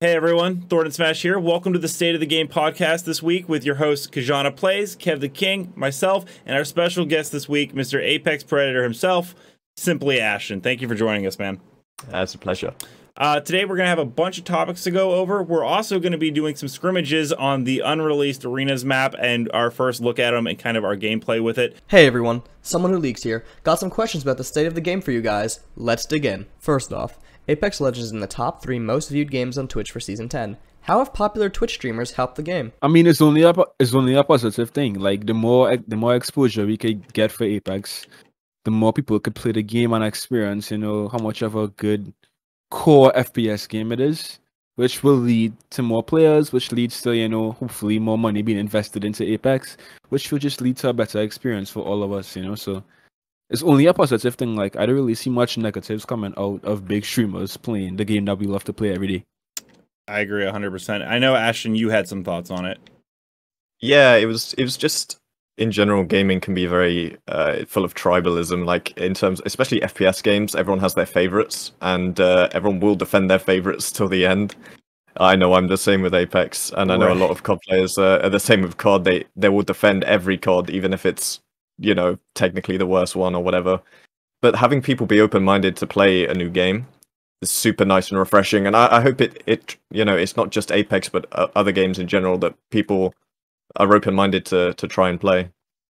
Hey everyone, Thordan Smash here. Welcome to the State of the Game podcast this week with your hosts KijannaPlays, Kevtheking, myself, and our special guest this week, Mr. Apex Predator himself, SimplyAshton. Thank you for joining us, man. It's a pleasure. Today we're going to have a bunch of topics to go over. We're also going to be doing some scrimmages on the unreleased Arenas map and our first look at them and kind of our gameplay with it. Hey everyone, Someonewholeaks here. Got some questions about the state of the game for you guys. Let's dig in. First off, Apex Legends is in the top 3 most viewed games on Twitch for Season 10. How have popular Twitch streamers helped the game? I mean, it's only a positive thing. Like, the more exposure we could get for Apex, the more people could play the game and experience, how much of a good core FPS game it is, which will lead to more players, which leads to, hopefully more money being invested into Apex, which will just lead to a better experience for all of us, so it's only a positive thing. Like, I don't really see much negatives coming out of big streamers playing the game that we love to play every day. I agree 100%. I know, Ashton, you had some thoughts on it. Yeah, it was just, in general, gaming can be very full of tribalism, like in terms, especially FPS games, everyone has their favorites, and everyone will defend their favorites till the end. I know I'm the same with Apex, and I know a lot of COD players are the same with COD. They will defend every COD, even if it's, technically the worst one or whatever. But having people be open-minded to play a new game is super nice and refreshing, and I hope it's not just Apex, but other games in general, that people are open-minded to try and play.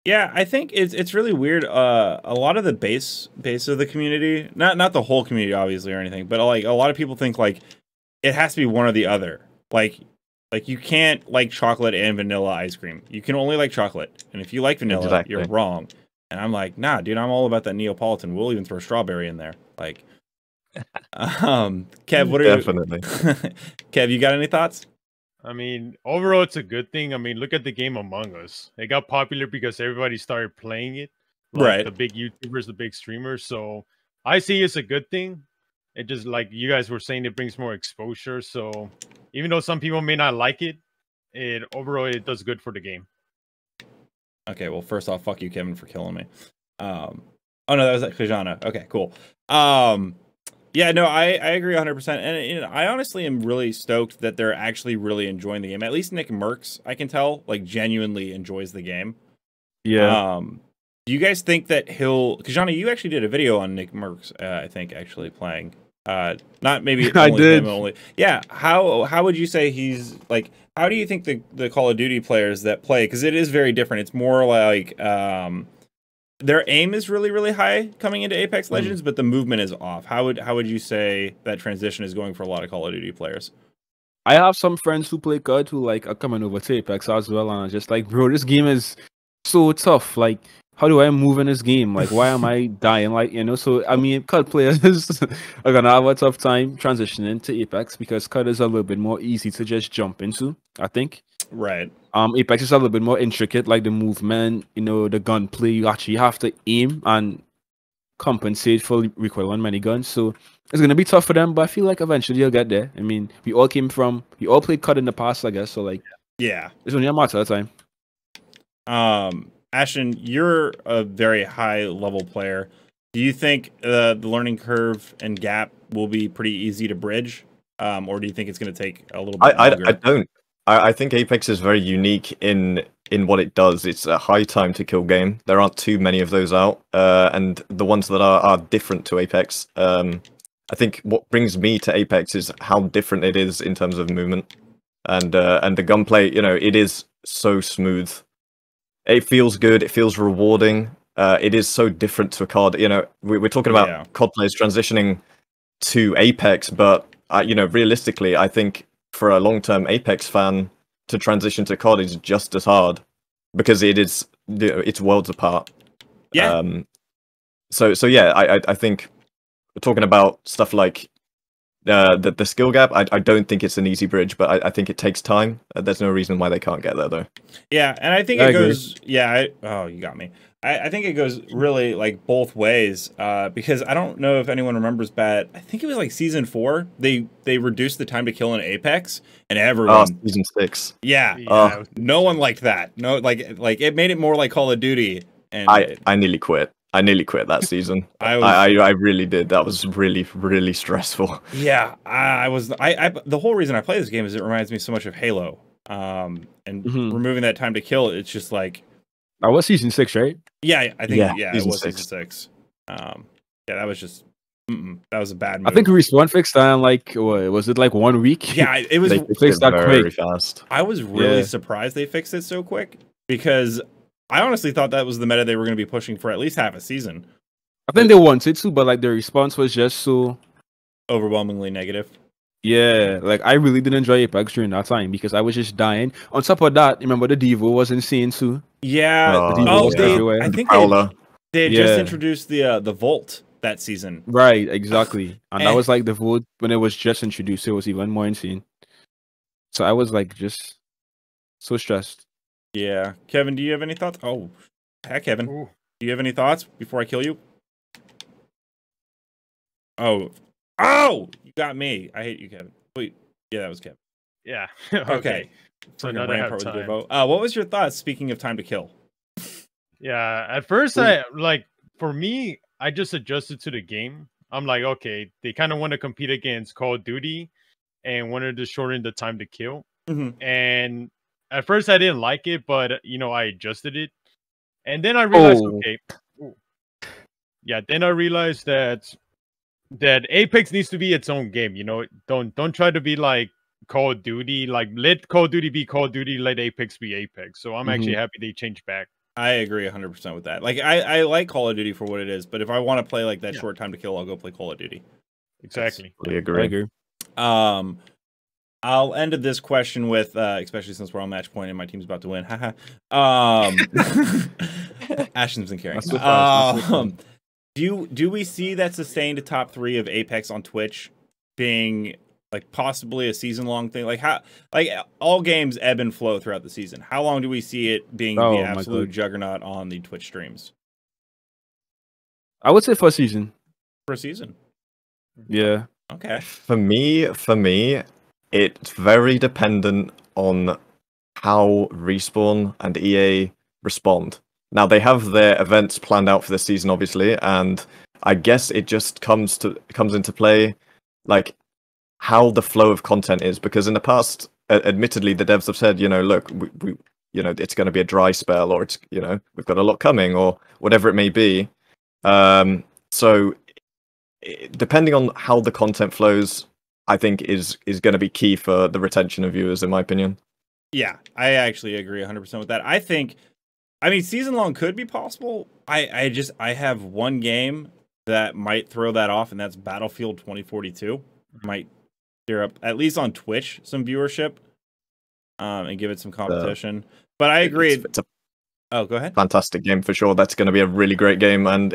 Yeah, I think it's really weird. A lot of the base of the community, not the whole community obviously or anything, but like a lot of people think like it has to be one or the other. Like you can't like chocolate and vanilla ice cream. You can only like chocolate, and if you like vanilla, you're wrong. And I'm like, nah, dude, I'm all about that Neapolitan. We'll even throw strawberry in there. Like, Kev, what are Definitely. Kev, you got any thoughts? I mean, overall, it's a good thing. I mean, look at the game Among Us. It got popular because everybody started playing it. Like right. The big YouTubers, the big streamers. So I see it's a good thing. It just, like you guys were saying, it brings more exposure. So even though some people may not like it, overall, it does good for the game. Okay, well, first off, fuck you, Kevin, for killing me. Oh, no, that was at Kijanna. Okay, cool. Yeah, no, I agree 100%. And I honestly am really stoked that they're actually really enjoying the game. At least Nick Merckx, I can tell, like, genuinely enjoys the game. Yeah. Do you guys think that Kijanna, you actually did a video on Nick Merckx, I think, actually playing. Not maybe I did. Him only. Yeah, how would you say he's, like, how do you think the Call of Duty players that play, because it is very different. It's more like, their aim is really, really high coming into Apex Legends, but the movement is off. How would you say that transition is going for a lot of Call of Duty players? I have some friends who play COD who like are coming over to Apex as well, and I'm just like, bro, this game is so tough. Like, how do I move in this game? Like, why am I dying? Like, So I mean, COD players are gonna have a tough time transitioning to Apex because COD is a little bit more easy to just jump into, I think. Right. Apex is a little bit more intricate, like the movement, the gunplay. You actually have to aim and compensate for recoil on many guns. So it's gonna be tough for them, but I feel like eventually you'll get there. I mean, we all played COD in the past, I guess. So like, yeah, it's only a matter of time. Ashton, you're a very high level player. Do you think the learning curve and gap will be pretty easy to bridge, or do you think it's going to take a little bit longer? I don't. I think Apex is very unique in what it does. It's a high time to kill game. There aren't too many of those out, and the ones that are different to Apex. I think what brings me to Apex is how different it is in terms of movement, and the gunplay. It is so smooth. It feels good. It feels rewarding. It is so different to a COD. We're talking about COD players transitioning to Apex, but realistically, I think for a long-term Apex fan to transition to COD is just as hard because it is it's worlds apart. Yeah. So yeah, I think we're talking about stuff like the skill gap. I don't think it's an easy bridge, but I think it takes time. There's no reason why they can't get there though. Yeah, and I think it goes. Yeah. Oh, you got me. I think it goes really like both ways because I don't know if anyone remembers, but I think it was like season 4. They reduced the time to kill in Apex, and everyone. Season 6. Yeah. No one liked that. No, like it made it more like Call of Duty. And I nearly quit. I nearly quit that season. I was- I really did. That was really stressful. Yeah, I was. The whole reason I play this game is it reminds me so much of Halo. And removing that time to kill, it's just like. That was season 6, right? Yeah, I think it season was 6. season 6. Yeah, that was just. That was a bad move. I think Respawn fixed that in like, what, was it like 1 week? Yeah, it was. They fixed that it very quick. fast. I was really Yeah. surprised they fixed it so quick because I honestly thought that was the meta they were going to be pushing for at least half a season. I think they wanted to, but like the response was just so Overwhelmingly negative. yeah. Like I really didn't enjoy Apex during that time because I was just dying. On top of that, remember the Devo was insane too. Yeah. The Devo Oh, was they, everywhere. I And the think Prowler. they had just Yeah. introduced the Volt that season. Right, exactly. And that Eh. was like the vote when it was just introduced, it was even more insane. So I was like just so stressed. Yeah. Kevin, do you have any thoughts? Oh, heck, Kevin. Ooh. Do you have any thoughts before I kill you? Oh. Oh! You got me. I hate you, Kevin. Wait. Yeah, that was Kevin. Yeah. Okay. So Freaking now they ran have part with time. Devo. What was your thoughts, speaking of time to kill? Yeah, at first I like for me, I just adjusted to the game. I'm like, okay, they kind of want to compete against Call of Duty and wanted to shorten the time to kill. Mm-hmm. And at first I didn't like it, but I adjusted it. And then I realized, Oh. okay. Ooh. Yeah, then I realized that Apex needs to be its own game, Don't try to be like Call of Duty, like let Call of Duty be Call of Duty, let Apex be Apex. So I'm actually happy they changed back. I agree 100% with that. Like, I like Call of Duty for what it is, but if I want to play like that Yeah. short time to kill, I'll go play Call of Duty. Exactly. I I agree. agree. I'll end this question with, especially since we're on match point and my team's about to win. Haha. Ashton's been carrying. That's so fast, that's so fast. Do we see that sustained top 3 of Apex on Twitch being like possibly a season-long thing? Like how, like all games ebb and flow throughout the season. How long do we see it being Oh, the my absolute God. juggernaut on the Twitch streams I would say first season. for a season? Yeah. Okay. For me, it's very dependent on how Respawn and EA respond. Now they have their events planned out for this season, obviously, and I guess it just comes into play, like how the flow of content is. Because in the past, admittedly, the devs have said, look, we it's going to be a dry spell, or it's we've got a lot coming, or whatever it may be. So depending on how the content flows, I think is going to be key for the retention of viewers, in my opinion. Yeah, I actually agree 100% with that. I mean, season long could be possible. I have one game that might throw that off, and that's Battlefield 2042. Might steer up, at least on Twitch, some viewership, and give it some competition. But I agree. It's a Oh, go ahead. fantastic game for sure. That's going to be a really great game, and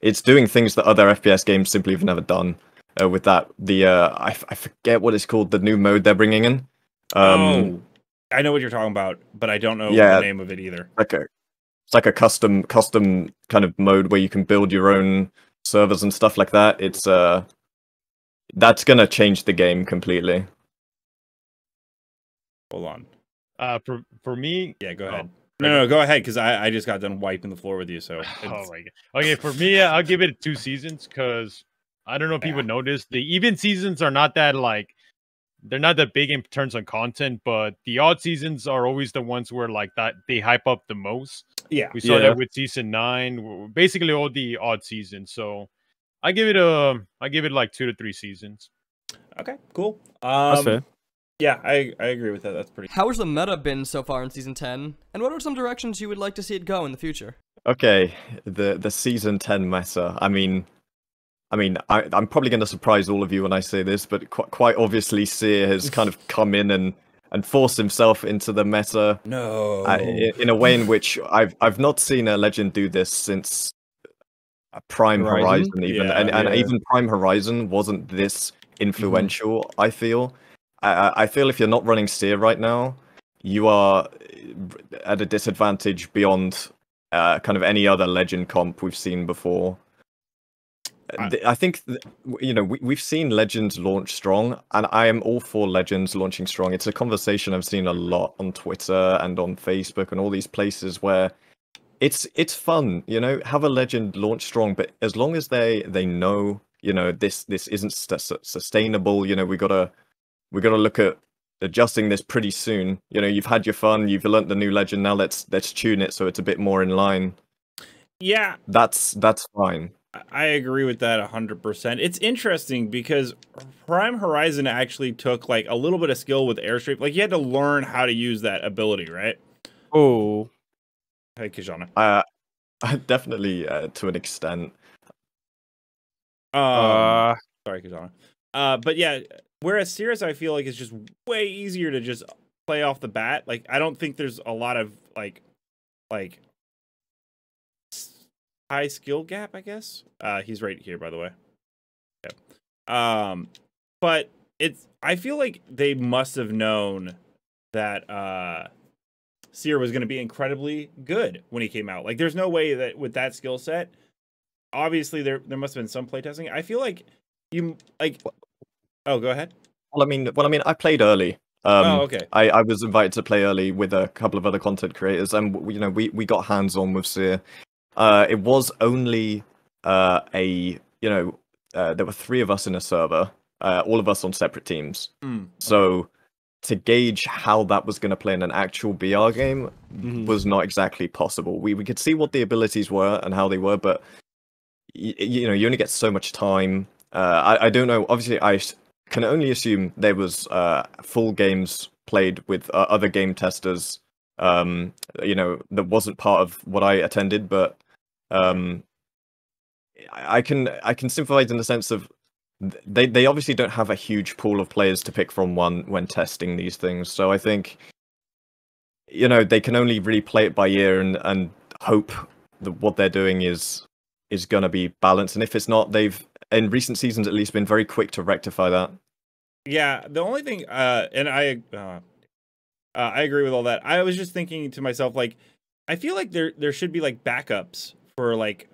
it's doing things that other FPS games simply have never done. With that, I forget what it's called, the new mode they're bringing in. Oh, I know what you're talking about, but I don't know Yeah. the name of it either. It's like a custom kind of mode where you can build your own servers and stuff like that. It's that's gonna change the game completely. Hold on. For me, Yeah, go ahead. Oh, No, go ahead, because I just got done wiping the floor with you. So oh my god. Okay, for me, I'll give it 2 seasons because I don't know if people noticed the even seasons are not that like they're not that big in terms of content, but the odd seasons are always the ones where like that they hype up the most. yeah, We saw that with season 9, basically all the odd seasons. So I give it like 2 to 3 seasons. okay, cool. That's fair. Yeah, I agree with that. That's pretty. How has the meta been so far in Season 10? And what are some directions you would like to see it go in the future? Okay, the season 10 meta. I mean, I'm probably going to surprise all of you when I say this, but quite obviously, Seer has kind of come in and forced himself into the meta. No. In a way in which I've not seen a legend do this since Prime Horizon even, Yeah, and even Prime Horizon wasn't this influential. I feel if you're not running Seer right now, you are at a disadvantage beyond kind of any other legend comp we've seen before. I think we've seen legends launch strong, and I am all for legends launching strong. It's a conversation I've seen a lot on Twitter and on Facebook and all these places where it's fun, you know, have a legend launch strong, but as long as they know, you know, this isn't sustainable, you know, we gotta look at adjusting this pretty soon. You know, you've had your fun, you've learnt the new legend, now let's tune it so it's a bit more in line. Yeah, that's fine. I agree with that 100%. It's interesting because Prime Horizon actually took like a little bit of skill with airstrike. Like you had to learn how to use that ability, right? Oh, Hey, Kijanna. Definitely to an extent. Sorry, Kijanna. But yeah, whereas Seer, I feel like it's just way easier to just play off the bat. Like I don't think there's a lot of like high skill gap, I guess. He's right here, by the way. Okay. But I feel like they must have known that Seer was going to be incredibly good when he came out. Like, there's no way that with that skill set, obviously there must have been some playtesting. I feel like Oh, go ahead. Well, I mean, I played early. Oh, okay. I was invited to play early with a couple of other content creators, and you know, we got hands on with Seer. It was only there were 3 of us in a server, all of us on separate teams. So to gauge how that was going to play in an actual BR game was not exactly possible. We could see what the abilities were and how they were, but you know, you only get so much time. I don't know. Obviously, I can only assume there was full games played with other game testers. You know, that wasn't part of what I attended, but I can sympathize in the sense of they obviously don't have a huge pool of players to pick from when testing these things. So I think, you know, they can only really play it by ear and hope that what they're doing is gonna be balanced. And if it's not, they've in recent seasons at least been very quick to rectify that. Yeah, the only thing, and I agree with all that. I was just thinking to myself, like, I feel like there should be like backups for like,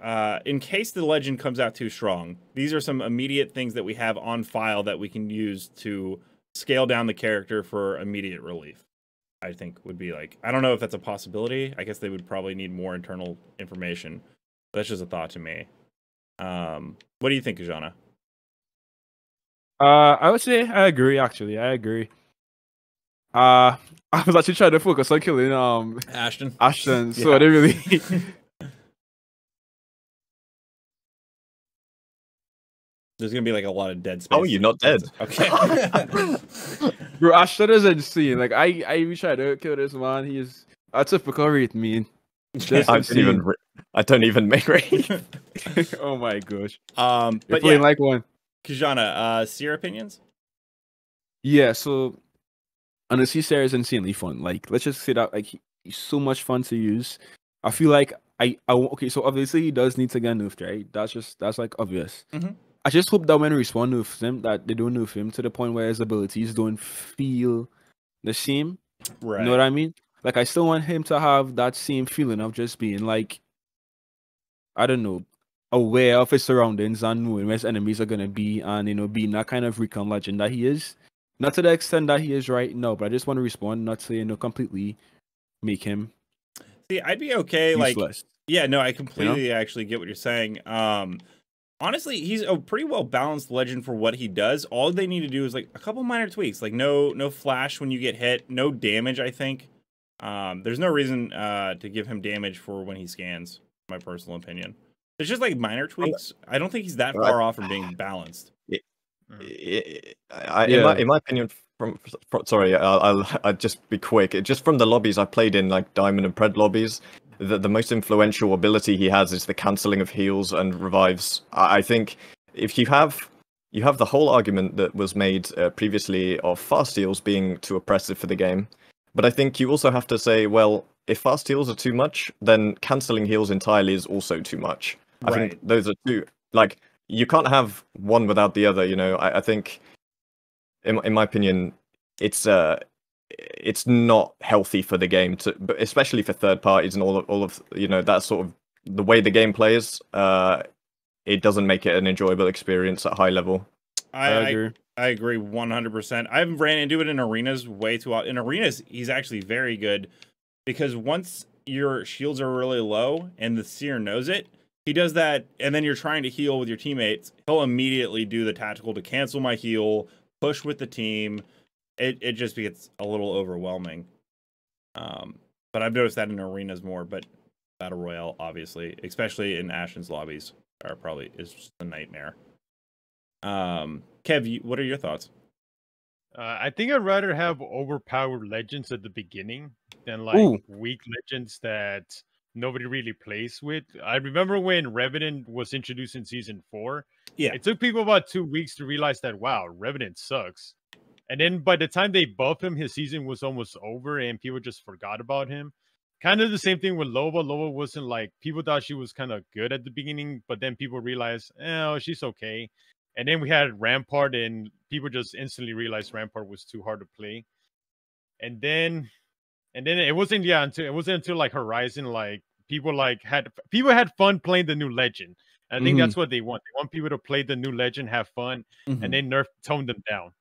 in case the legend comes out too strong. These are some immediate things that we have on file that we can use to scale down the character for immediate relief. I think would be like, I don't know if that's a possibility. I guess they would probably need more internal information. But that's just a thought to me. What do you think, Kijanna? I would say I agree. Actually, I agree. I was actually trying to focus on killing Ashton. So I didn't really. There's gonna be like a lot of dead space. Oh, you're not dead. Okay. Bro, Ashton is insane. Like I tried to kill this man. He's a typical rate mean. I don't even make rate. Oh my gosh. But playing like one. Kijanna, Seer opinions? Yeah, so honestly, Seer is insanely fun. Like, let's just say that like he's so much fun to use. I feel like okay, so obviously he does need to get nerfed, right? That's like obvious. I just hope that when Respawn nerfs him, that they don't nerf him to the point where his abilities don't feel the same. Right. You know what I mean? Like, I still want him to have that same feeling of just being like, I don't know, aware of his surroundings and knowing where his enemies are gonna be, and you know, being that kind of recon legend that he is. Not to the extent that he is right now, but I just want to Respawn, not to, you know, completely make him. See, I'd be okay. Useless. Like, yeah, no, I completely actually get what you're saying. Honestly, he's a pretty well balanced legend for what he does. All they need to do is like a couple minor tweaks, like no flash when you get hit, no damage. I think there's no reason to give him damage for when he scans. My personal opinion. It's just like minor tweaks. I don't think he's that far off from being balanced. In my opinion, sorry, I'll just be quick. Just from the lobbies I played in, like Diamond and Pred lobbies, the most influential ability he has is the cancelling of heals and revives. I think if you have the whole argument that was made previously of fast heals being too oppressive for the game, but I think you also have to say, well, if fast heals are too much, then cancelling heals entirely is also too much. I think those are two. Like, you can't have one without the other. You know, I think, in my opinion, it's not healthy for the game but especially for third parties and all of you know, that sort of the way the game plays. It doesn't make it an enjoyable experience at high level. I agree 100%. I've ran into it in arenas way too often. In arenas, he's actually very good because once your shields are really low and the Seer knows it, he does that, and then you're trying to heal with your teammates, he'll immediately do the tactical to cancel my heal, push with the team. It just gets a little overwhelming. But I've noticed that in arenas more, but Battle Royale, obviously, especially in Ashton's lobbies, is just a nightmare. Kev, what are your thoughts? I think I'd rather have overpowered legends at the beginning than like weak legends that nobody really plays with. I remember when Revenant was introduced in season 4. Yeah, it took people about 2 weeks to realize that wow, Revenant sucks. And then by the time they buffed him, his season was almost over and people just forgot about him. Kind of the same thing with Loba. Loba wasn't like, people thought she was kind of good at the beginning, but then people realized, oh, she's okay. And then we had Rampart, and people just instantly realized Rampart was too hard to play. And then it wasn't until like Horizon, like people had fun playing the new legend. And I think that's what they want. They want people to play the new legend, have fun, and then tone them down.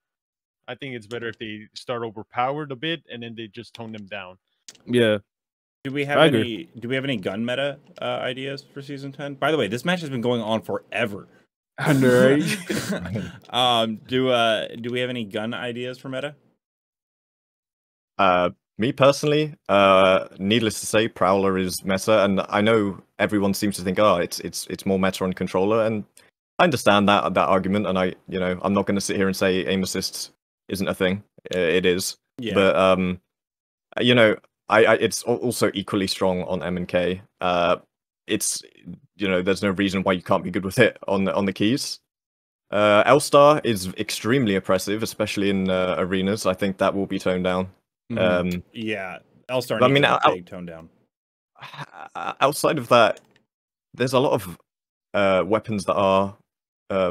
I think it's better if they start overpowered a bit and then they just tone them down. Yeah. Do we have any gun meta ideas for season 10? By the way, this match has been going on forever. Do we have any gun ideas for meta? Me personally, needless to say, Prowler is meta, and I know everyone seems to think, oh, it's more meta on controller, and I understand that argument, and I'm not going to sit here and say aim assist isn't a thing. It is, but it's also equally strong on M and K. It's there's no reason why you can't be good with it on the keys. L-Star is extremely oppressive, especially in arenas. I think that will be toned down. Yeah, L-Star needs to be big toned down. Outside of that, there's a lot of weapons that are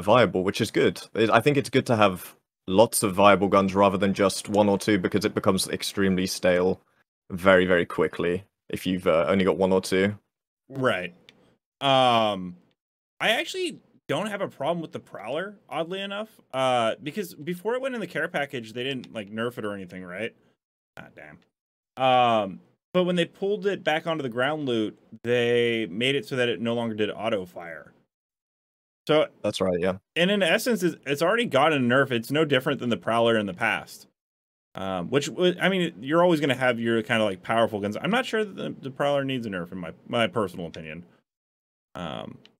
viable, which is good. I think it's good to have lots of viable guns rather than just one or two, because it becomes extremely stale very, very quickly if you've only got one or two. Right. I actually don't have a problem with the Prowler, oddly enough, because before it went in the care package, they didn't like nerf it or anything, right? Ah, damn. But when they pulled it back onto the ground loot, they made it so that it no longer did auto fire. So that's right, yeah. And in essence, it's already gotten a nerf. It's no different than the Prowler in the past. Which, I mean, you're always going to have your kind of like powerful guns. I'm not sure that the Prowler needs a nerf in my personal opinion.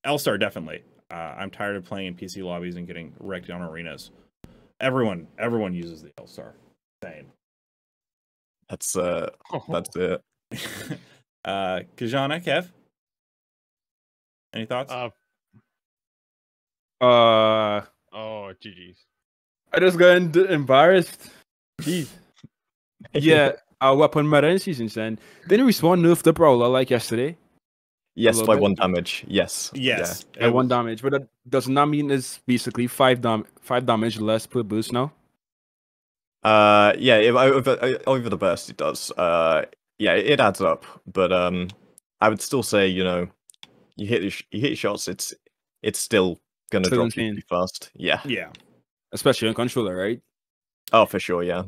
L-Star definitely. I'm tired of playing in PC lobbies and getting wrecked on arenas. Everyone uses the L-Star. Same. That's it. Kijanna, Kev? Any thoughts? Oh, GG's. I just got embarrassed. Jeez. Yeah, our weapon meta in season 10. Didn't Respawn nerf the Prowler like yesterday? Yes, by 1 damage. Yes. Yes. Yeah, 1 damage, but that does not mean it's basically 5 damage less per boost now. Yeah, over the burst it does. Yeah, it adds up, but I would still say, you hit your shots, it's still gonna drop you pretty fast. Yeah. Especially on controller, right? Oh, for sure, yeah.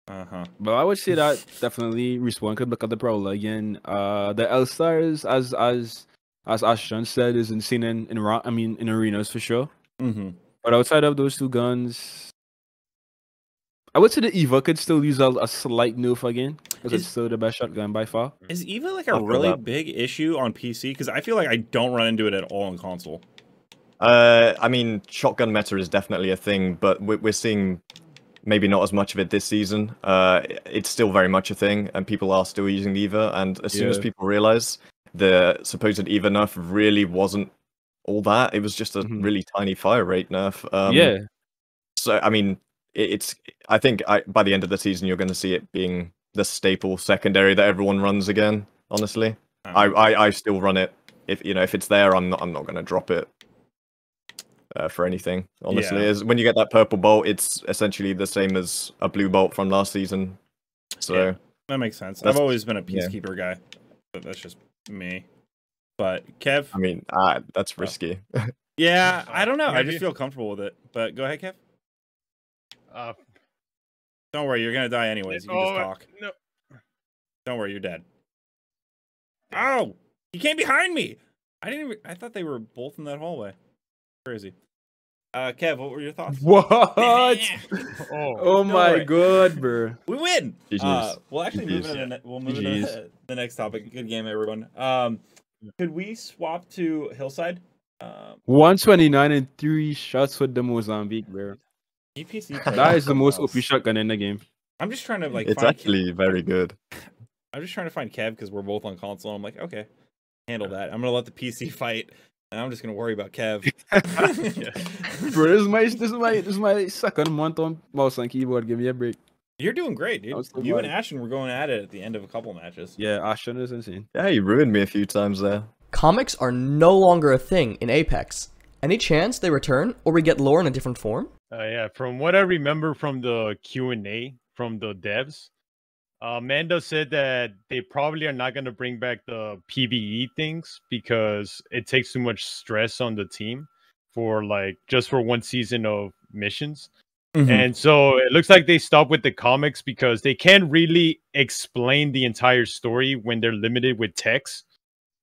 But I would say that definitely Respawn could look at the Prowler again. The L-Stars, as Ashton said, is insane in arenas for sure. But outside of those two guns, I would say the Eva could still use a slight nerf again, because it's still the best shotgun by far. Is Eva like a really big issue on PC? Because I feel like I don't run into it at all on console. I mean, shotgun meta is definitely a thing, but we're seeing maybe not as much of it this season. It's still very much a thing, and people are still using the Eva, and as soon as people realize the supposed Eva nerf really wasn't all that, it was just a really tiny fire rate nerf. So, I mean, I think by the end of the season, you're going to see it being the staple secondary that everyone runs again, honestly. I still run it. If it's there, I'm not going to drop it. For anything, honestly, is when you get that purple bolt, it's essentially the same as a blue bolt from last season. So that makes sense. I've always been a peacekeeper guy, but that's just me. But Kev, I mean, that's risky. Yeah, I don't know. I just feel comfortable with it. But go ahead, Kev. Don't worry, you're gonna die anyways. You can just talk. No. Don't worry, you're dead. Oh, he came behind me. I thought they were both in that hallway. Crazy. Kev, what were your thoughts? What? Oh, Oh my worry. god, bro. We win. GG's. We'll actually move GG's. into we'll move into the next topic. Good game, everyone. Could we swap to Hillside? 129 and 3 shots with the Mozambique, bro. EPC. That is the most OP shotgun in the game. I'm just trying to like. It's find actually very good. I'm just trying to find Kev because we're both on console. I'm like, okay, handle that. I'm gonna let the PC fight, and I'm just gonna worry about Kev. Bro, this is my second month on mouse and keyboard. Give me a break. You're doing great, dude. I'm so You and glad. Ashton were going at it at the end of a couple matches. Yeah, Ashton is insane. Yeah, you ruined me a few times there. Comics are no longer a thing in Apex. Any chance they return, or we get lore in a different form? Yeah, from what I remember from the Q&A from the devs, Amanda said that they probably are not going to bring back the PvE things because it takes too much stress on the team for like just for one season of missions. And so it looks like they stopped with the comics because they can't really explain the entire story when they're limited with text.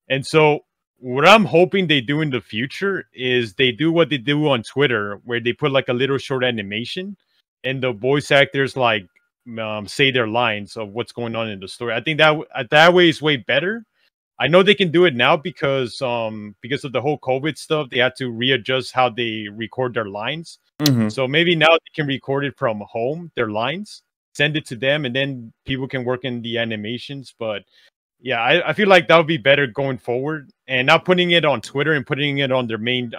And so what I'm hoping they do in the future is they do what they do on Twitter, where they put like a little short animation and the voice actors like say their lines of what's going on in the story. I think that way is way better. I know they can do it now because of the whole COVID stuff. They had to readjust how they record their lines. So maybe now they can record it from home, their lines, send it to them, and then people can work in the animations. But yeah, I feel like that would be better going forward, and not putting it on Twitter and putting it on their main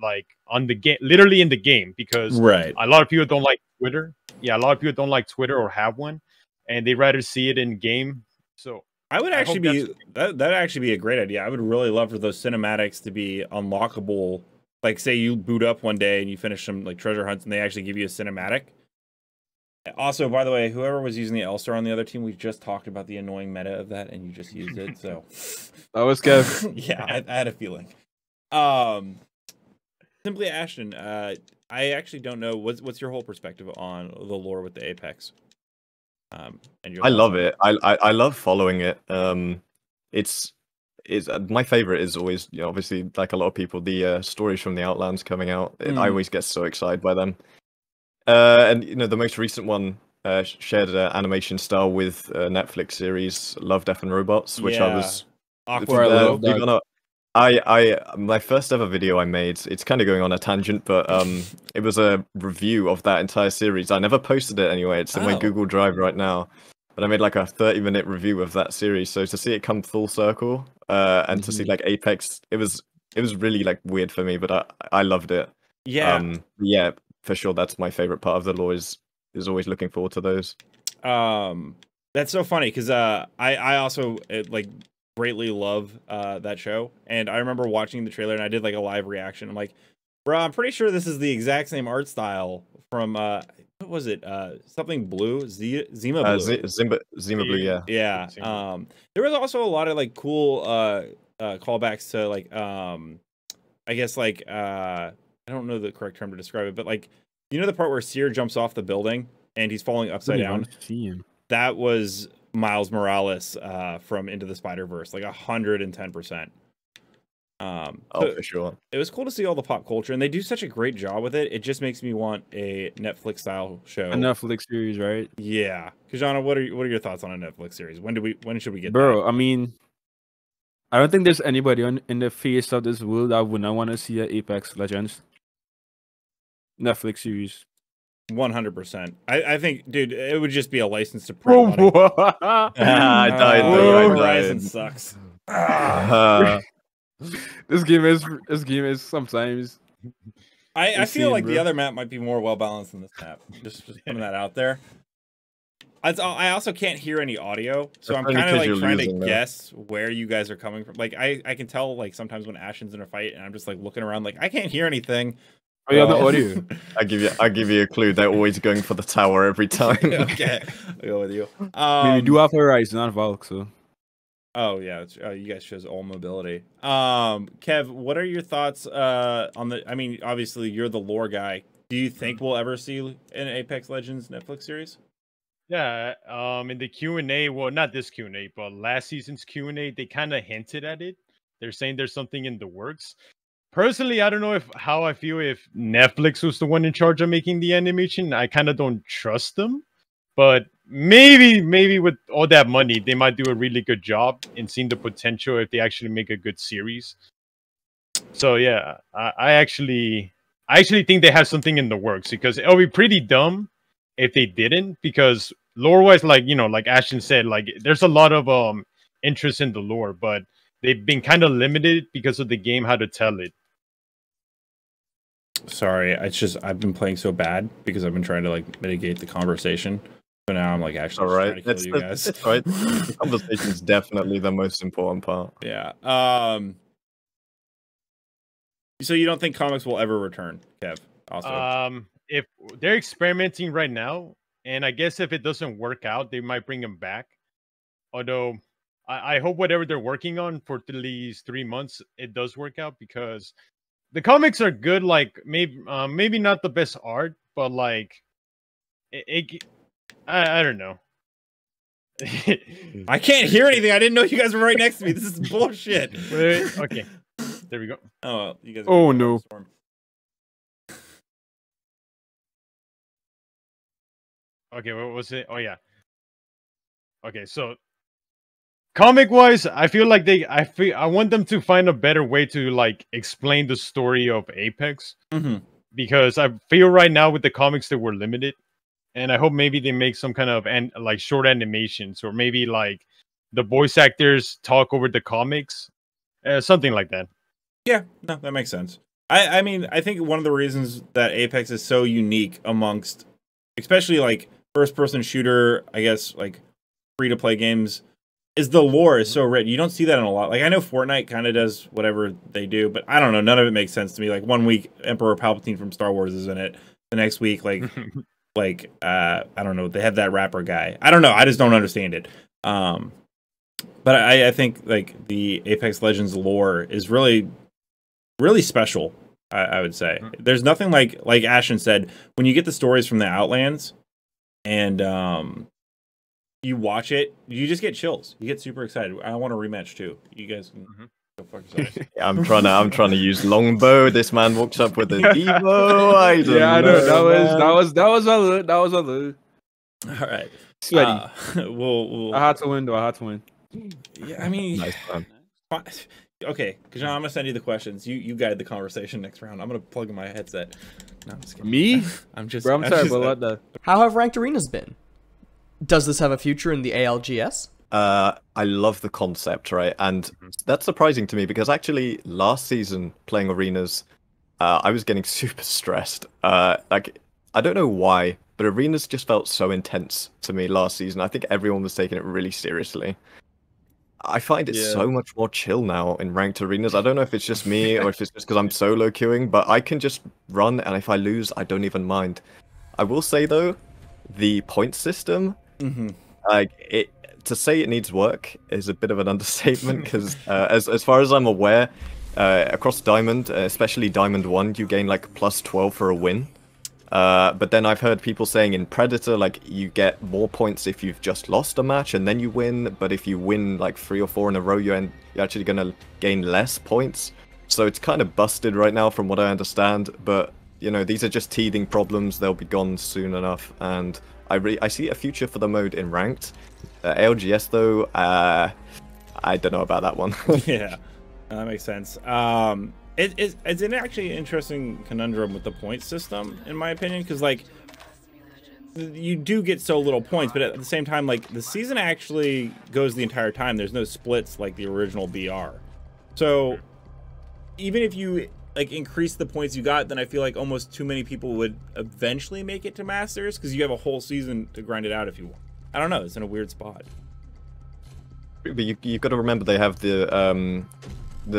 like on the game, literally in the game, because Right. a lot of people don't like Twitter. Yeah, a lot of people don't like Twitter or have one, and they rather see it in game. So I would I actually hope be that'd actually be a great idea. I would really love for those cinematics to be unlockable. Like, say you boot up one day and you finish some like treasure hunts, and they actually give you a cinematic. Also, by the way, whoever was using the L-Star on the other team, we just talked about the annoying meta of that, and you just used it. So That was Kev. yeah, I had a feeling. Simply Ashton, I actually don't know what's your whole perspective on the lore with the Apex. And your I thoughts love on it. I love following it. It's my favorite is always, you know, obviously like a lot of people, the stories from the Outlands coming out. I always get so excited by them. And you know, the most recent one shared animation style with Netflix series Love, Death and Robots, which I was awkward. I love that. big on. My first ever video I made, it's kind of going on a tangent, but it was a review of that entire series. I never posted it anyway. It's in my Google Drive right now. But I made like a 30-minute review of that series. So to see it come full circle and to see like Apex, it was really like weird for me, but I loved it. Yeah. Yeah, for sure. That's my favorite part of the lore is always looking forward to those. That's so funny because I also like greatly love that show, and I remember watching the trailer and I did like a live reaction. I'm like, bro, I'm pretty sure this is the exact same art style from what was it? Something blue, Zima blue. Zima blue, yeah. Yeah. There was also a lot of like cool callbacks to like I guess like I don't know the correct term to describe it, but like, you know the part where Seer jumps off the building and he's falling upside down? That was Miles Morales from Into the Spider-Verse, like 110%. For sure. It was cool to see all the pop culture, and they do such a great job with it. It just makes me want a Netflix style show. A Netflix series, right? Yeah. Kijanna, what are your thoughts on a Netflix series? When should we get Bro, that? I mean, I don't think there's anybody in the face of this world that would not want to see an Apex Legends Netflix series. 100%. I think, dude, it would just be a license to print money. I died. Horizon sucks. This game is sometimes. I feel like bro. the other map might be more well balanced than this map. Just putting that out there. I also can't hear any audio, so I'm kind of like trying to guess where you guys are coming from. Like I can tell like sometimes when Ashton's in a fight, and I'm just like looking around, like I can't hear anything. Oh yeah, the audio. I give you a clue. They're always going for the tower every time. Okay, I'll go with you. We do have Horizon, not Valk, so. Oh yeah, you guys chose all mobility. Kev, what are your thoughts on the? I mean, obviously you're the lore guy. Do you think we'll ever see an Apex Legends Netflix series? Yeah, in the Q&A, well, not this Q&A, but last season's Q&A, they kind of hinted at it. They're saying there's something in the works. Personally, I don't know how I feel if Netflix was the one in charge of making the animation. I kind of don't trust them, but maybe with all that money, they might do a really good job in seeing the potential if they actually make a good series. So yeah, I actually think they have something in the works, because it'll be pretty dumb if they didn't, because lore-wise, like, you know, like Ashton said, like, there's a lot of interest in the lore, but they've been kind of limited because of the game, how to tell it. Sorry, it's just I've been playing so bad because I've been trying to like mitigate the conversation. So now I'm like actually All right, trying to kill you guys. that's right. The conversation is definitely the most important part. Yeah. So you don't think comics will ever return, Kev? Also. If they're experimenting right now, and I guess if it doesn't work out, they might bring them back. Although I hope whatever they're working on for these 3 months, it does work out, because the comics are good. Like, maybe not the best art, but like I don't know. I can't hear anything. I didn't know you guys were right next to me. This is bullshit. Wait, okay, there we go. Oh, you guys. Oh no. Okay, what was it? Oh yeah. Okay, so comic wise, I feel like I want them to find a better way to like explain the story of Apex, because I feel right now with the comics that were limited, and I hope maybe they make some kind of like short animations, or maybe like the voice actors talk over the comics, something like that. Yeah, no, that makes sense. I mean, I think one of the reasons that Apex is so unique amongst, especially like first-person shooter, I guess, like free-to-play games, is the lore is so rich. You don't see that in a lot. Like, I know Fortnite kind of does whatever they do, but I don't know. None of it makes sense to me. Like, one week, Emperor Palpatine from Star Wars is in it. The next week, like, I don't know. They have that rapper guy. I don't know. I just don't understand it. But I think, like, the Apex Legends lore is really, really special, I would say. There's nothing like Ashton said, when you get the stories from the Outlands, and you watch it, you just get chills. You get super excited. I want a rematch too. You guys can go fuck yourselves. Yeah, I'm trying to use longbow. This man walks up with a Devo. I don't Yeah, I know. know. That was a loot. All right. Sweaty. We'll I had to win, though. I had to win. Yeah, I mean, Nice man. okay, Kijanna, I'm gonna send you the questions. You guide the conversation next round. I'm gonna plug in my headset. No, I'm just kidding. Me? I'm just. Bro, I'm I'm terrible just- at that. How have ranked arenas been? Does this have a future in the ALGS? I love the concept, right? And that's surprising to me, because actually last season playing arenas, I was getting super stressed. Like, I don't know why, but arenas just felt so intense to me last season. I think everyone was taking it really seriously. I find it so much more chill now in ranked arenas. I don't know if it's just me or if it's just because I'm solo queuing, but I can just run, and if I lose, I don't even mind. I will say though, the point system, like, it, to say it needs work is a bit of an understatement, because as far as I'm aware, across Diamond, especially Diamond 1, you gain like plus 12 for a win. But then I've heard people saying in Predator, like, you get more points if you've just lost a match and then you win, but if you win like 3 or 4 in a row, you're actually gonna gain less points. So it's kind of busted right now from what I understand, but you know, these are just teething problems. They'll be gone soon enough, and I see a future for the mode in ranked. ALGS though, I don't know about that one. Yeah, that makes sense. It's an actually interesting conundrum with the point system, in my opinion, because like you do get so little points, but at the same time, like the season actually goes the entire time. There's no splits like the original BR. So even if you like increase the points you got, then I feel like almost too many people would eventually make it to Masters, because you have a whole season to grind it out if you want. I don't know. It's in a weird spot. But you've got to remember they have the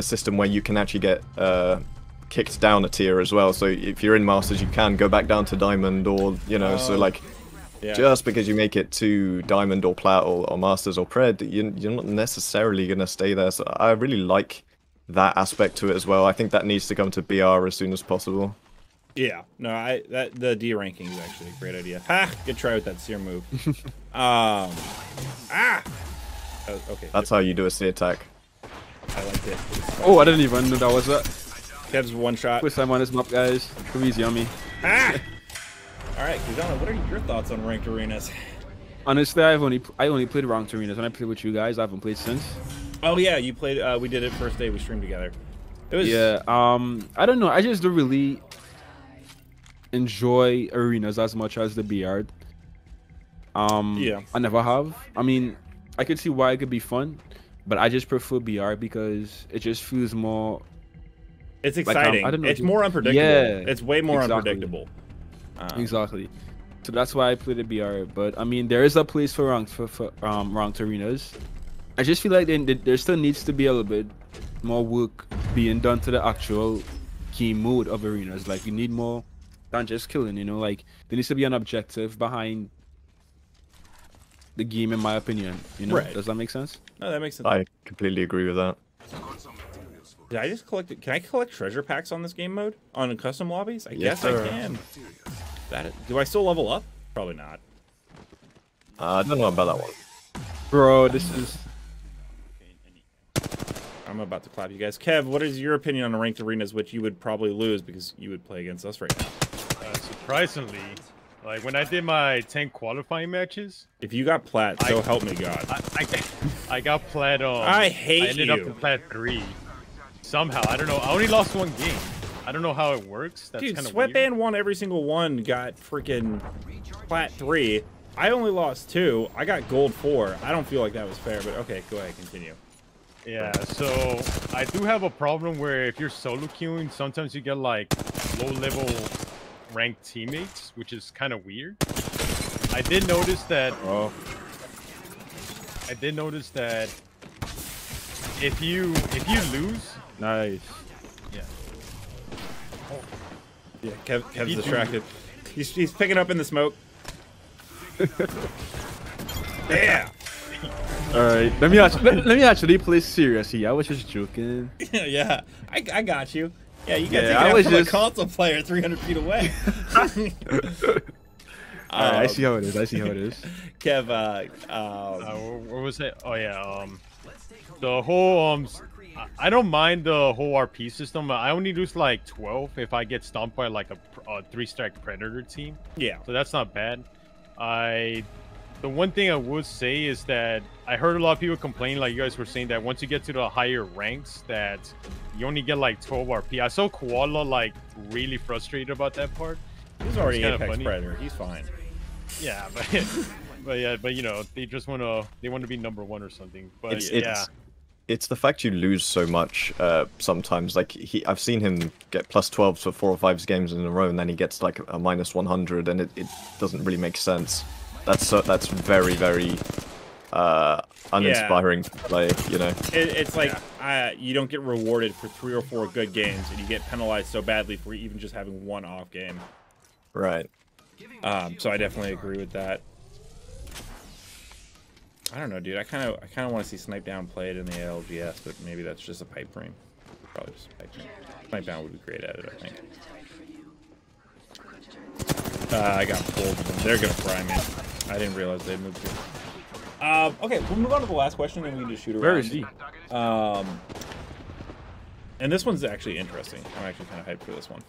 system where you can actually get kicked down a tier as well. So if you're in Masters, you can go back down to Diamond, or you know, so like just because you make it to Diamond or Plat or Masters or Pred, you're not necessarily gonna stay there. So I really like that aspect to it as well. I think that needs to come to BR as soon as possible. Yeah, no, the D ranking is actually a great idea. Ha! Good try with that Seer move. Oh, okay. That's how you do a Seer attack. I liked it. Oh, I didn't even know that was a Kev's one shot. first time on this map, guys. Too easy on me. Ah! All right, Kijanna, what are your thoughts on ranked arenas? Honestly, I only played ranked arenas. When I played with you guys, I haven't played since. Oh yeah, you played. We did it first day we streamed together. It was Yeah. I don't know. I just don't really enjoy arenas as much as the BR. Yeah. I never have. I mean, I could see why it could be fun, but I just prefer BR because it just feels more. It's like, exciting. I don't know, it's more unpredictable. Yeah, it's way more exactly. unpredictable. Exactly. So that's why I play the BR. But I mean, there is a place for ranked arenas. I just feel like there still needs to be a little bit more work being done to the actual game mode of arenas. Like, you need more than just killing, you know? Like, there needs to be an objective behind the game, in my opinion. You know? Right. Does that make sense? No, that makes sense. I completely agree with that. Did I just collect it? Can I collect treasure packs on this game mode? On custom lobbies? I Yes, guess I sir. can. Do I still level up? Probably not. I don't know about that one. Bro, this is... I'm about to clap you guys. Kev, what is your opinion on ranked arenas, which you would probably lose because you would play against us right now? Surprisingly, like when I did my 10 qualifying matches, If you got plat, so help me God. I got plat. I hate I ended you. up in plat 3. Somehow, I don't know. I only lost one game. I don't know how it works. That's Dude, kind of weird. Sweatband won every single one, got freaking plat 3. I only lost 2. I got gold 4. I don't feel like that was fair, but okay, go ahead, continue. Yeah, so I do have a problem where if you're solo queuing, sometimes you get like low-level ranked teammates, which is kind of weird. I did notice that. Oh. I did notice that if you lose, Nice. yeah. Yeah, Kev's distracted. He's picking up in the smoke. Yeah. All right, let me actually play seriously. I was just joking. Yeah, I got you. Yeah, you got Yeah, I to was from a just- console player 300 feet away. All right, I see how it is. I see how it is. Kev, What was it? Oh yeah. The whole I don't mind the whole RP system. I only lose like 12 if I get stomped by like a 3-stack predator team. yeah. So that's not bad. The one thing I would say is that I heard a lot of people complain, like you guys were saying, that once you get to the higher ranks, that you only get like 12 RP. I saw Koala like really frustrated about that part. He's already kinda Apex funny. Predator. He's fine. Yeah, but you know, they just want to be number 1 or something. But yeah, It's the fact you lose so much sometimes. Like I've seen him get plus 12 for 4 or 5 games in a row, and then he gets like a minus 100, and it doesn't really make sense. That's very, very uninspiring to play. You know. It's like you don't get rewarded for 3 or 4 good games, and you get penalized so badly for even just having one off game. Right. So I definitely agree with that. I don't know, dude. I kind of want to see Snipe Down played in the ALGS, but maybe that's just a pipe dream. Probably just a pipe dream. Snipe Down would be great at it, I think. I got pulled. They're gonna fry me. I didn't realize they moved here. Okay, we'll move on to the last question, and we can just shoot around. Where is he? And this one's actually interesting. I'm actually kind of hyped for this one.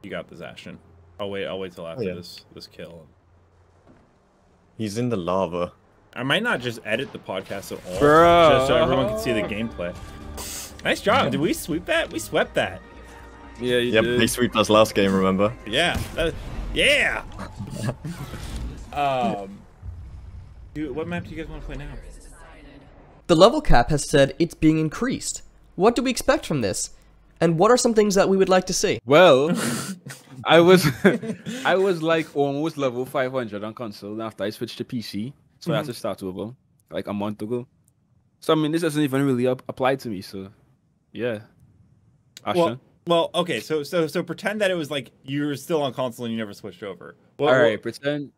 You got this, Ashton. I'll wait till after this kill. He's in the lava. I might not just edit the podcast at all, Bro. just so everyone can see the gameplay. Nice job. Did we sweep that? We swept that. Yeah, you Yep, did. he sweeped us last game, remember? Yeah. Yeah. Dude, what map do you guys want to play now? The level cap has said it's being increased. What do we expect from this? And what are some things that we would like to see? Well, I was like almost level 500 on console after I switched to PC, so I had to start over like a month ago. So I mean, this doesn't even really apply to me. So, yeah. Ashton? Well, okay. So pretend that it was like you were still on console and you never switched over. Well, all right, pretend.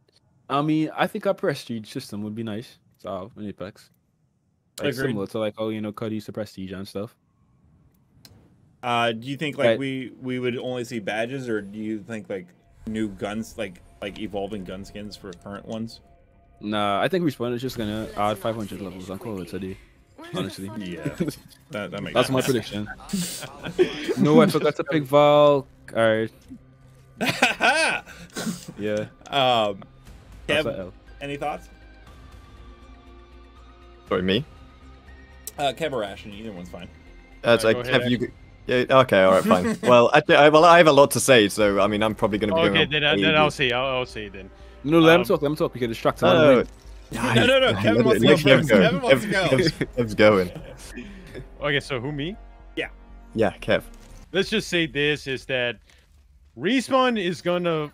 I mean, I think a prestige system would be nice. So in Apex. Like Agreed. similar to like how CUD used to prestige and stuff. Do you think like Right. we would only see badges, or do you think like new guns, like evolving gun skins for current ones? Nah, I think Respawn is just gonna add 500 levels on Call of Duty. Honestly, Yeah, that makes that's my sense. prediction. No, I forgot to pick Val. Alright, yeah. That's a Kev, L. any thoughts? Sorry, me. Kev or Ashton, either one's fine. It's Alright, like, go ahead, have you? Yeah. Okay. All right. Fine. Well, actually, I have a lot to say, so I mean, I'm probably going to be Okay, going. then I'll say. I'll say then. No, let him talk. Let him talk. We can distract him. No, No. Kevin wants to go first. Kevin wants to go. Kev's going. Okay, so who, me? Yeah, Kev. Let's just say this is that Respawn is gonna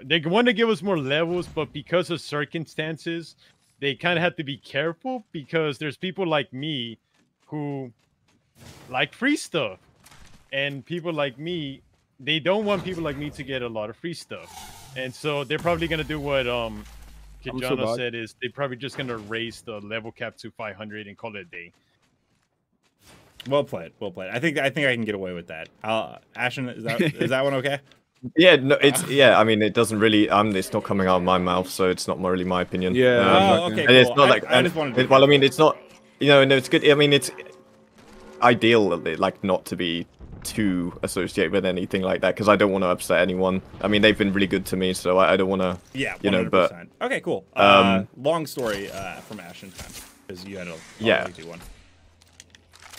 they want to give us more levels, but because of circumstances, they kind of have to be careful because there's people like me who like free stuff, and people like me, they don't want people like me to get a lot of free stuff, and so they're probably gonna do what Kijanna said, is they're probably just gonna raise the level cap to 500 and call it a day. Well played. I think I can get away with that. Ashton, is that one okay? Yeah, no, it's I mean, it doesn't really. It's not coming out of my mouth, so it's not really my opinion. Yeah. Oh, okay. And it's Cool. not like. I just wanted to. Well, I mean, it's not. No, it's good. I mean, it's ideal, like, not to be too associated with anything like that, because I don't want to upset anyone. I mean, they've been really good to me, so I don't want to. Yeah. 100%. You know, but okay, cool. Long story from Ashton time, because you had a lengthy one.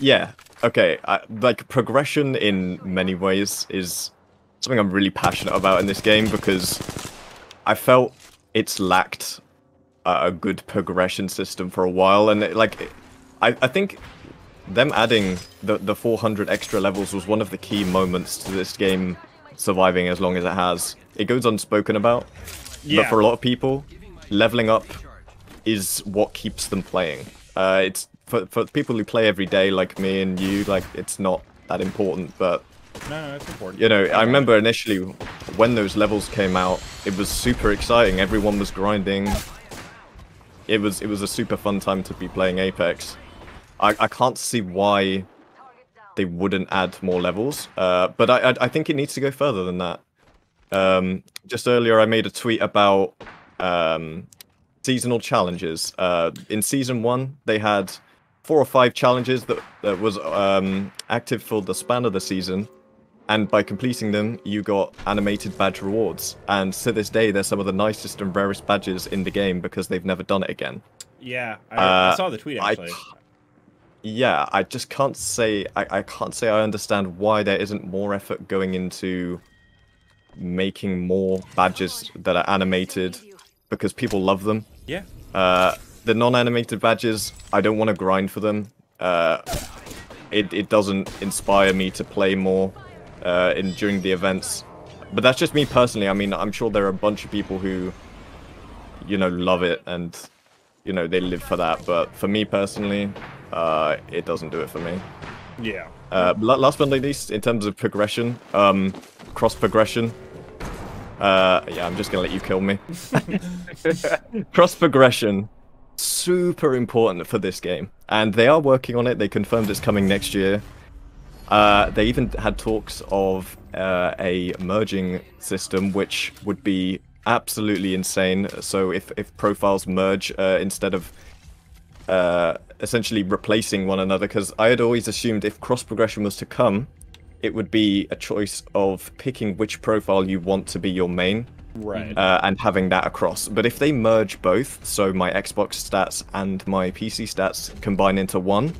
Yeah. Okay. Like, progression in many ways is something I'm really passionate about in this game, because I felt it's lacked a good progression system for a while, and I think them adding the 400 extra levels was one of the key moments to this game surviving as long as it has. It goes unspoken about, but for a lot of people, leveling up is what keeps them playing. It's for people who play every day like me and you, like, it's not that important, but No, it's important. you know, I remember initially when those levels came out, it was super exciting. Everyone was grinding. It was a super fun time to be playing Apex. I can't see why they wouldn't add more levels, but I think it needs to go further than that. Just earlier I made a tweet about seasonal challenges. In Season 1, they had 4 or 5 challenges that was active for the span of the season, and by completing them, you got animated badge rewards. And to this day, they're some of the nicest and rarest badges in the game because they've never done it again. Yeah, I saw the tweet actually. Yeah, I just can't say I can't say I understand why there isn't more effort going into making more badges that are animated, because people love them. Yeah. The non-animated badges, I don't want to grind for them. It doesn't inspire me to play more during the events. But that's just me personally. I mean, I'm sure there are a bunch of people who, you know, love it and, you know, they live for that. But for me personally, it doesn't do it for me. Yeah. Last but not least, in terms of progression, cross progression. Yeah, I'm just gonna let you kill me. Cross progression, super important for this game, and they are working on it. They confirmed it's coming next year. They even had talks of a merging system, which would be absolutely insane. So if profiles merge instead of essentially replacing one another, because I had always assumed if cross progression was to come, it would be a choice of picking which profile you want to be your main, Right. and having that across. But if they merge both, so my Xbox stats and my PC stats combine into one,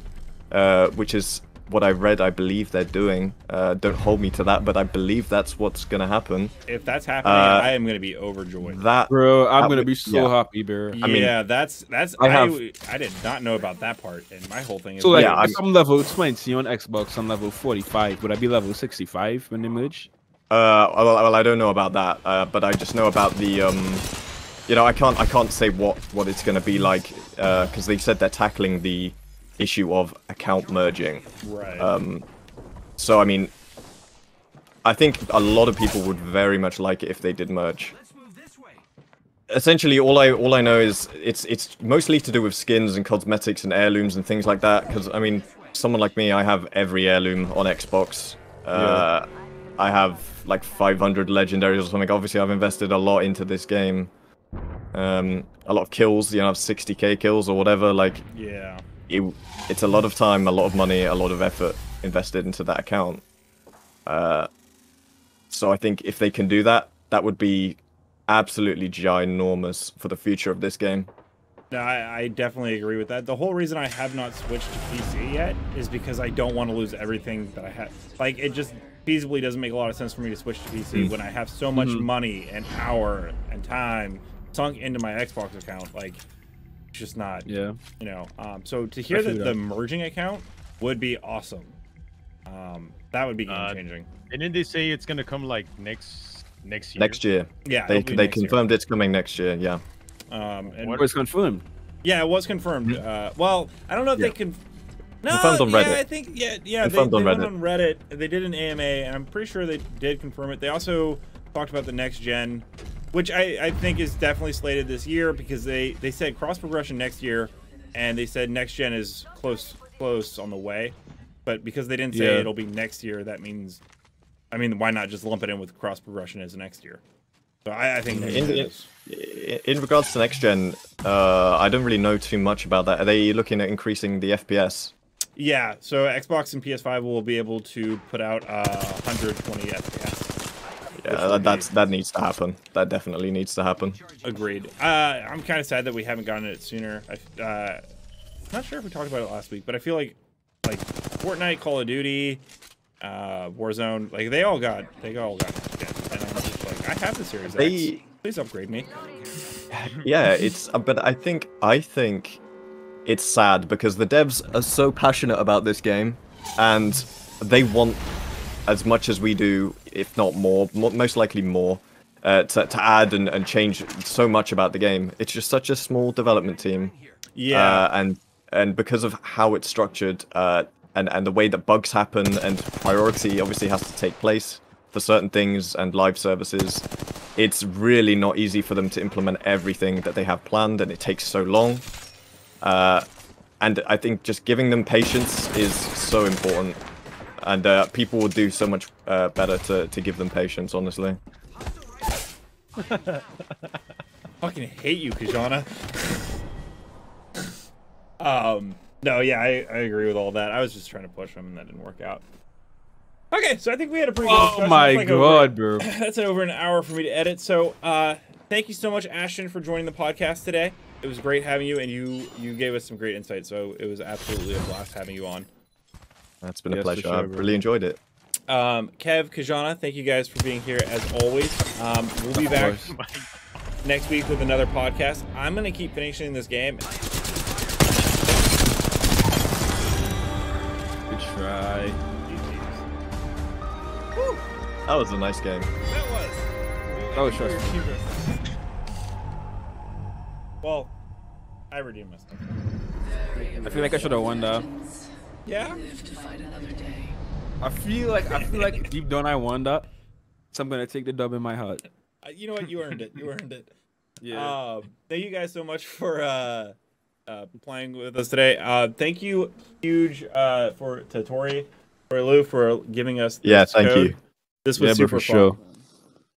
which is what I read, I believe they're doing. Don't hold me to that, but I believe that's what's gonna happen. If that's happening, I am gonna be overjoyed. Bro, I'm that gonna would- be so happy, bro. Yeah, mean, that's I did not know about that part, and my whole thing is So like, Yeah, if I'm level 20 on Xbox, I'm level 45. Would I be level 65 when they merge? Well, I don't know about that, but I just know about the, you know, I can't say what it's gonna be like, because they said they're tackling the issue of account merging. right. So I mean, I think a lot of people would very much like it if they did merge. essentially all I know is it's mostly to do with skins and cosmetics and heirlooms and things like that. Because I mean, someone like me, I have every heirloom on Xbox. I have like 500 legendaries or something. Obviously, I've invested a lot into this game. A lot of kills, you know, 60k kills or whatever. Like, Yeah. It's a lot of time, a lot of money, a lot of effort invested into that account. So I think if they can do that, that would be absolutely ginormous for the future of this game. No, I definitely agree with that. The whole reason I have not switched to PC yet is because I don't want to lose everything that I have. Like, it just feasibly doesn't make a lot of sense for me to switch to PC when I have so much money and power and time sunk into my Xbox account. Like, it's just not, you know. So to hear that the merging account would be awesome. That would be game-changing. And then they say it's going to come, like, next year? Next year. Yeah, they confirmed it's coming next year, yeah. And what was confirmed? Yeah, it was confirmed. Well, I don't know if they can. No, confirmed on Reddit. Yeah, I think they confirmed on went Reddit. on Reddit. They did an AMA, and I'm pretty sure they did confirm it. They also talked about the next gen, which I think is definitely slated this year because they said cross progression next year, and they said next gen is close on the way. But because they didn't say it'll be next year, that means, I mean, why not just lump it in with cross progression as next year? So I think in regards to next gen, I don't really know too much about that. Are they looking at increasing the FPS? Yeah, so Xbox and PS5 will be able to put out 120 FPS. Yeah, that needs to happen. That definitely needs to happen. Agreed. I'm kind of sad that we haven't gotten it sooner. Not sure if we talked about it last week, but I feel like Fortnite, Call of Duty, Warzone, like they all got it. And I'm just like, I have the Series X. Please upgrade me. Yeah, but I think it's sad because the devs are so passionate about this game, and they want as much as we do, if not more, most likely more, to add and change so much about the game. It's just such a small development team. Yeah. And because of how it's structured, and the way that bugs happen, and priority obviously has to take place for certain things and live services, it's really not easy for them to implement everything that they have planned, and it takes so long. And I think just giving them patience is so important, and people will do so much better to give them patience, honestly. Fucking hate you, Kijanna. No, yeah, I agree with all that. I was just trying to push them, and that didn't work out. Okay, so I think we had a pretty good discussion. Oh my god, bro. That's over an hour for me to edit. So, thank you so much, Ashton, for joining the podcast today. It was great having you, and you gave us some great insight. So it was absolutely a blast having you on. That's been a pleasure. Sure, I've really enjoyed it. Kev, Kijanna, thank you guys for being here as always. We'll be back next week with another podcast. I'm gonna keep finishing this game. Good try. That was a nice game. That was stressful. Well, I redeemed myself. I feel like I should have won that. Yeah? I feel like deep down I won that. So I'm gonna take the dub in my heart. You know what? You earned it. You earned it. Yeah. Thank you guys so much for playing with us today. Thank you huge to Tori, for Lou, for giving us this thank code. you. This was super fun.